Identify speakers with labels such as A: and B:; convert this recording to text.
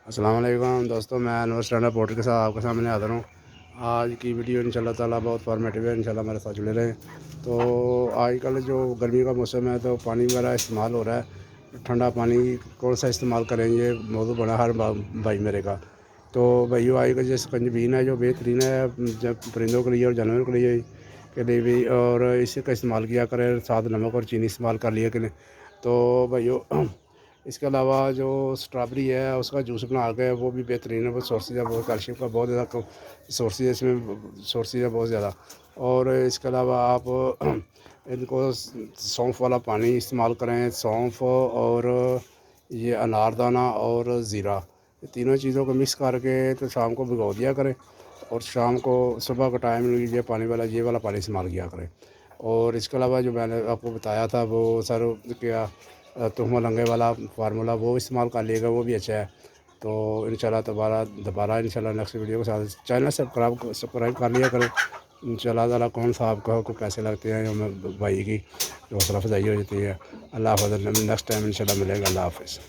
A: السلام علیکم دوستوں، میں انور اسٹینڈ رپورٹر کے ساتھ آپ کے سامنے حاضر ہوں۔ آج کی ویڈیو انشاءاللہ تعالیٰ بہت فارمیٹیو ہے، انشاءاللہ ہمارے ساتھ جڑے رہیں۔ تو آج کل جو گرمی کا موسم ہے تو پانی وغیرہ استعمال ہو رہا ہے، ٹھنڈا پانی کون سا استعمال کریں گے، موضوع بنا ہر بھائی میرے کا۔ تو بھائیو آج کا جو سکنجبین ہے جو بہترین ہے پرندوں کے لیے اور جانوروں کے لیے بھی، اور اس کا استعمال کیا کریں، ساتھ نمک اور چینی استعمال کر لیا کریں۔ تو بھائیو اس کے علاوہ جو اسٹرابری ہے اس کا جوس بنا کے وہ بھی بہترین ہے، وہ سورسز ہے، بہت کیلشیم کا بہت زیادہ سورسز ہے، اس میں سورسز ہے بہت زیادہ۔ اور اس کے علاوہ آپ ان کو سونف والا پانی استعمال کریں، سونف اور یہ اناردانہ اور زیرہ، یہ تینوں چیزوں کو مکس کر کے تو شام کو بھگو دیا کریں، اور شام کو صبح کا ٹائم لیجیے پانی والا، یہ والا پانی استعمال کیا کریں۔ اور اس کے علاوہ جو میں نے آپ کو بتایا تھا وہ سر کیا تخمہ لنگے والا فارمولہ، وہ استعمال کر لیے گا، وہ بھی اچھا ہے۔ تو انشاءاللہ دوبارہ انشاءاللہ نیکسٹ ویڈیو کے ساتھ چینل سبسکرائب کر لیا کریں۔ انشاءاللہ تعالیٰ کون سا آپ کو کیسے لگتے ہیں، ہمیں بھائی کی حوصلہ افزائی ہو جاتی ہے۔ اللہ حافظ، نیکسٹ ٹائم انشاءاللہ ملے گا۔ اللہ حافظ۔